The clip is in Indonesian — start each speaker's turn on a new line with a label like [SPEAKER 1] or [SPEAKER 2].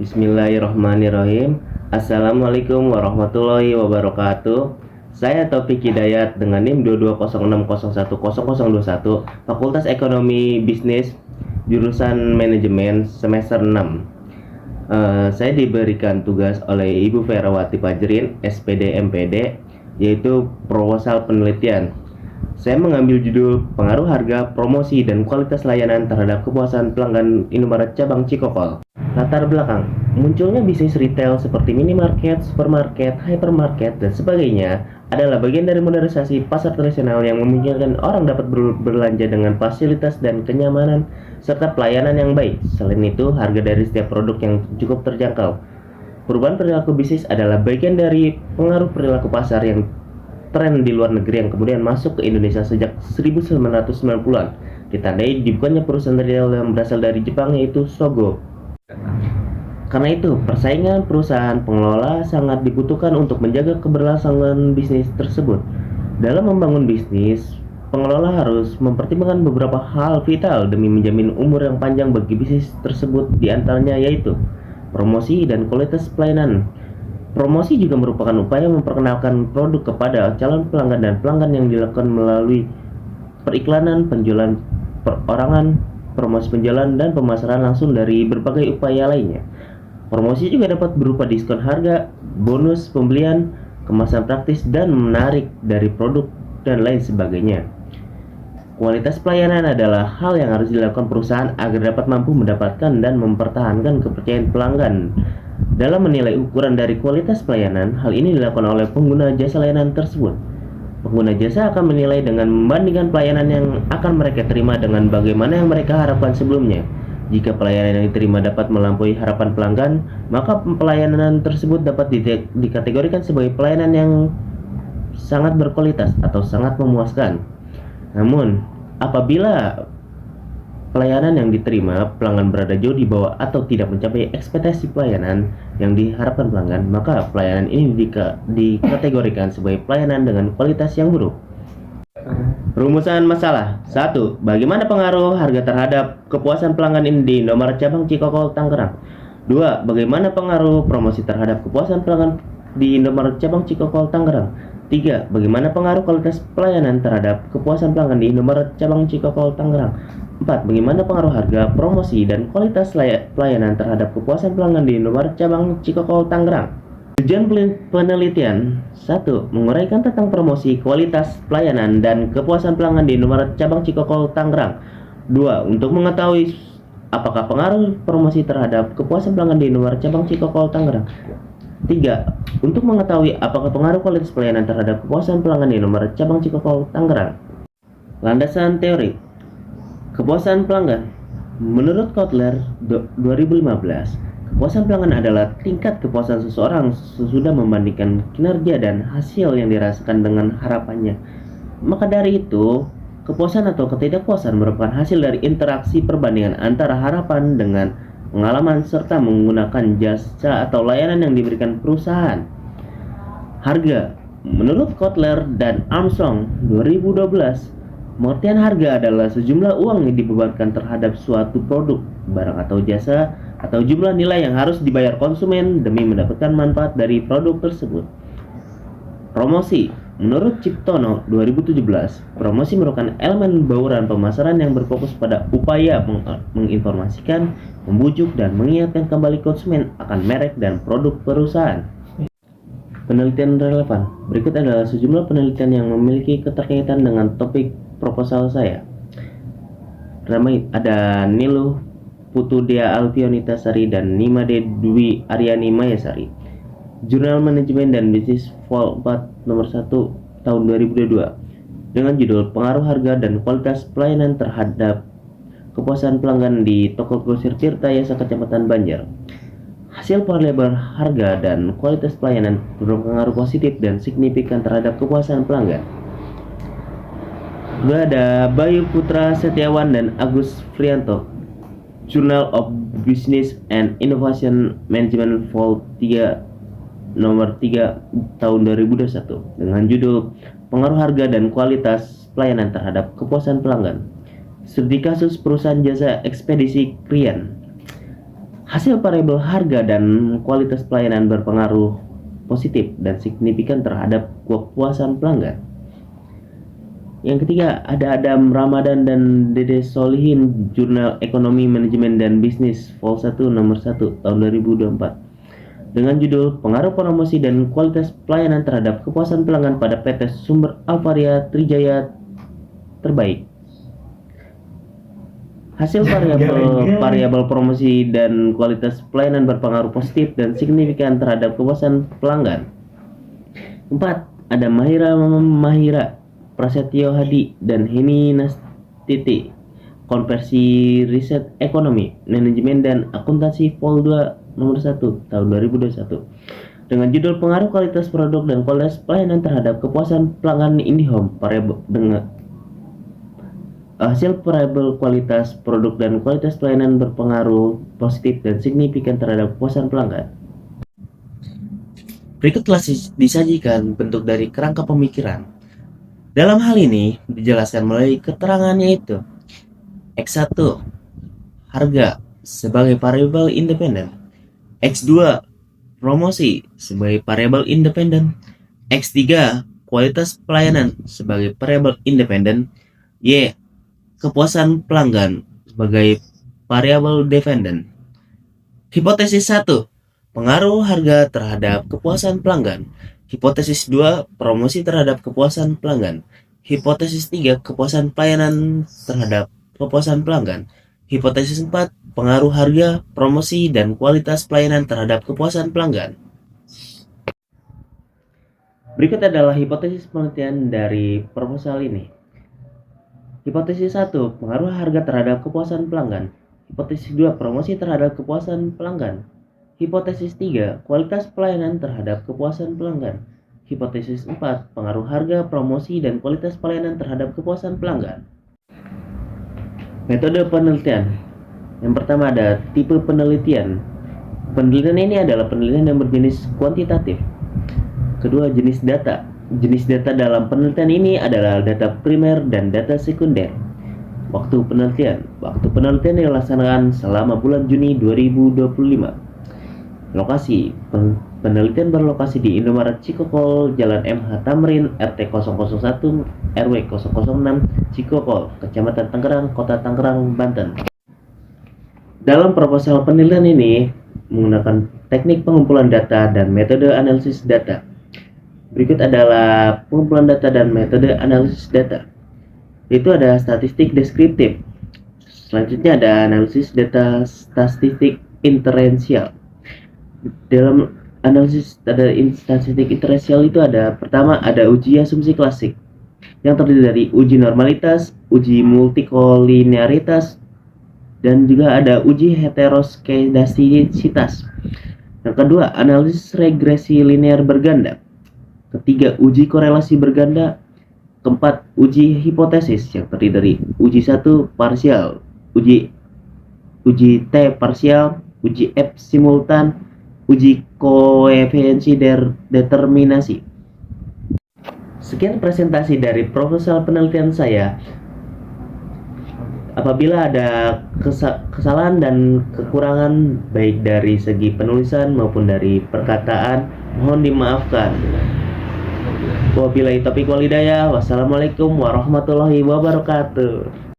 [SPEAKER 1] Bismillahirrahmanirrahim. Assalamualaikum warahmatullahi wabarakatuh. Saya Taufik Hidayat dengan NIM 2206010021, Fakultas Ekonomi Bisnis, jurusan Manajemen semester 6. Saya diberikan tugas oleh Ibu Ferawati Fajrin, SPD MPD, yaitu proposal penelitian. Saya mengambil judul Pengaruh Harga, Promosi, dan Kualitas Layanan Terhadap Kepuasan Pelanggan Indomaret Cabang Cikokol. Latar belakang, munculnya bisnis retail seperti minimarket, supermarket, hypermarket, dan sebagainya adalah bagian dari modernisasi pasar tradisional yang memungkinkan orang dapat berbelanja dengan fasilitas dan kenyamanan serta pelayanan yang baik. Selain itu, harga dari setiap produk yang cukup terjangkau. Perubahan perilaku bisnis adalah bagian dari pengaruh perilaku pasar yang tren di luar negeri yang kemudian masuk ke Indonesia sejak 1990-an, ditandai dibukanya perusahaan retail yang berasal dari Jepang yaitu Sogo. Karena itu, persaingan perusahaan pengelola sangat dibutuhkan untuk menjaga keberlangsungan bisnis tersebut. Dalam membangun bisnis, pengelola harus mempertimbangkan beberapa hal vital demi menjamin umur yang panjang bagi bisnis tersebut, diantaranya yaitu promosi dan kualitas pelayanan. Promosi juga merupakan upaya memperkenalkan produk kepada calon pelanggan dan pelanggan yang dilakukan melalui periklanan, penjualan perorangan, promosi penjualan, dan pemasaran langsung dari berbagai upaya lainnya. Promosi juga dapat berupa diskon harga, bonus pembelian, kemasan praktis, dan menarik dari produk, dan lain sebagainya. Kualitas pelayanan adalah hal yang harus dilakukan perusahaan agar dapat mampu mendapatkan dan mempertahankan kepercayaan pelanggan. Dalam menilai ukuran dari kualitas pelayanan, hal ini dilakukan oleh pengguna jasa layanan tersebut. Pengguna jasa akan menilai dengan membandingkan pelayanan yang akan mereka terima dengan bagaimana yang mereka harapkan sebelumnya. Jika pelayanan yang diterima dapat melampaui harapan pelanggan, maka pelayanan tersebut dapat dikategorikan sebagai pelayanan yang sangat berkualitas atau sangat memuaskan. Namun, apabila pelayanan yang diterima pelanggan berada jauh di bawah atau tidak mencapai ekspektasi pelayanan yang diharapkan pelanggan, maka pelayanan ini dikategorikan sebagai pelayanan dengan kualitas yang buruk. Rumusan masalah 1. Bagaimana pengaruh harga terhadap kepuasan pelanggan ini di Indomaret Cabang Cikokol, Tangerang? 2. Bagaimana pengaruh promosi terhadap kepuasan pelanggan di Indomaret Cabang Cikokol, Tangerang? 3. Bagaimana pengaruh kualitas pelayanan terhadap kepuasan pelanggan di Indomaret Cabang Cikokol, Tangerang? 4. Bagaimana pengaruh harga, promosi, dan kualitas pelayanan terhadap kepuasan pelanggan di Indomaret Cabang Cikokol, Tangerang? Tujuan penelitian 1. Menguraikan tentang promosi, kualitas pelayanan, dan kepuasan pelanggan di Indomaret Cabang Cikokol, Tangerang. 2. Untuk mengetahui apakah pengaruh promosi terhadap kepuasan pelanggan di Indomaret Cabang Cikokol, Tangerang. 3. Untuk mengetahui apakah pengaruh kualitas pelayanan terhadap kepuasan pelanggan di Indomaret Cabang Cikokol, Tangerang. Landasan teori kepuasan pelanggan. Menurut Kotler 2015, kepuasan pelanggan adalah tingkat kepuasan seseorang sesudah membandingkan kinerja dan hasil yang dirasakan dengan harapannya. Maka dari itu, kepuasan atau ketidakpuasan merupakan hasil dari interaksi perbandingan antara harapan dengan pengalaman serta menggunakan jasa atau layanan yang diberikan perusahaan. Harga. Menurut Kotler dan Armstrong 2012, pengertian harga adalah sejumlah uang yang dibebankan terhadap suatu produk, barang atau jasa, atau jumlah nilai yang harus dibayar konsumen demi mendapatkan manfaat dari produk tersebut. Promosi. Menurut Ciptono 2017, promosi merupakan elemen bauran pemasaran yang berfokus pada upaya menginformasikan, membujuk, dan mengingatkan kembali konsumen akan merek dan produk perusahaan. Penelitian relevan. Berikut adalah sejumlah penelitian yang memiliki keterkaitan dengan topik proposal saya. Pertama ada Niluh Putudea Alfionita Sari dan Nimade Dwi Aryani Mayasari. Jurnal Manajemen dan Bisnis Vol 4 nomor 1 tahun 2022 dengan judul Pengaruh Harga dan Kualitas Pelayanan Terhadap Kepuasan Pelanggan di Toko Grosir Tirta Yasa Kecamatan Banjar. Hasil variabel harga dan kualitas pelayanan berpengaruh positif dan signifikan terhadap kepuasan pelanggan. Juga ada Bayu Putra Setiawan dan Agus Frianto, Journal of Business and Innovation Management Vol 3 nomor 3 tahun 2021 dengan judul Pengaruh Harga dan Kualitas Pelayanan Terhadap Kepuasan Pelanggan. Studi kasus perusahaan jasa ekspedisi Krian. Hasil variabel harga dan kualitas pelayanan berpengaruh positif dan signifikan terhadap kepuasan pelanggan. Yang ketiga, ada Adam Ramadan dan Dede Solihin, Jurnal Ekonomi, Manajemen, dan Bisnis, Vol 1 nomor 1 tahun 2024. Dengan judul Pengaruh Promosi dan Kualitas Pelayanan Terhadap Kepuasan Pelanggan pada PT Sumber Alvaria Trijaya Terbaik. Hasil variabel promosi dan kualitas pelayanan berpengaruh positif dan signifikan terhadap kepuasan pelanggan. 4. Ada Mahira Prasetyo Hadi dan Heni Nastiti, Konversi Riset Ekonomi, Manajemen, dan Akuntansi, Vol 2 nomor 1 tahun 2021. Dengan judul Pengaruh Kualitas Produk dan Kualitas Pelayanan Terhadap Kepuasan Pelanggan IndiHome. Hasil variabel kualitas produk dan kualitas pelayanan berpengaruh positif dan signifikan terhadap kepuasan pelanggan. Berikut telah disajikan bentuk dari kerangka pemikiran. Dalam hal ini dijelaskan melalui keterangannya itu. X1, harga sebagai variabel independen. X2, promosi sebagai variabel independen. X3, kualitas pelayanan sebagai variabel independen. Y, kepuasan pelanggan sebagai variabel dependen. Hipotesis 1, pengaruh harga terhadap kepuasan pelanggan. Hipotesis 2, promosi terhadap kepuasan pelanggan. Hipotesis 3, kepuasan pelayanan terhadap kepuasan pelanggan. Hipotesis 4, pengaruh harga, promosi, dan kualitas pelayanan terhadap kepuasan pelanggan. Berikut adalah hipotesis penelitian dari proposal ini. Hipotesis 1, pengaruh harga terhadap kepuasan pelanggan. Hipotesis 2, promosi terhadap kepuasan pelanggan. Hipotesis 3, kualitas pelayanan terhadap kepuasan pelanggan. Hipotesis 4, pengaruh harga, promosi, dan kualitas pelayanan terhadap kepuasan pelanggan. Metode penelitian. Yang pertama ada tipe penelitian. Penelitian ini adalah penelitian yang berjenis kuantitatif. Kedua, jenis data. Jenis data dalam penelitian ini adalah data primer dan data sekunder. Waktu penelitian. Waktu penelitian dilaksanakan selama bulan Juni 2025. Lokasi. Penelitian berlokasi di Indomaret Cikokol, Jalan MH Tamrin, RT 001, RW 006, Cikokol, Kecamatan Tangerang, Kota Tangerang, Banten. Dalam proposal penelitian ini menggunakan teknik pengumpulan data dan metode analisis data. Berikut adalah pengumpulan data dan metode analisis data. Itu ada statistik deskriptif. Selanjutnya ada analisis data statistik inferensial. Dalam analisis data statistik inferensial itu ada pertama ada uji asumsi klasik yang terdiri dari uji normalitas, uji multikolinearitas, dan juga ada uji heteroskedastisitas. Yang kedua, analisis regresi linear berganda. Ketiga, uji korelasi berganda. Keempat, uji hipotesis yang terdiri dari uji 1 parsial, uji T parsial, uji F simultan, uji koefisiensi determinasi. Sekian presentasi dari proposal penelitian saya. Apabila ada kesalahan dan kekurangan baik dari segi penulisan maupun dari perkataan, mohon dimaafkan. Wabillahi taufiq wal hidayah. Wassalamualaikum warahmatullahi wabarakatuh.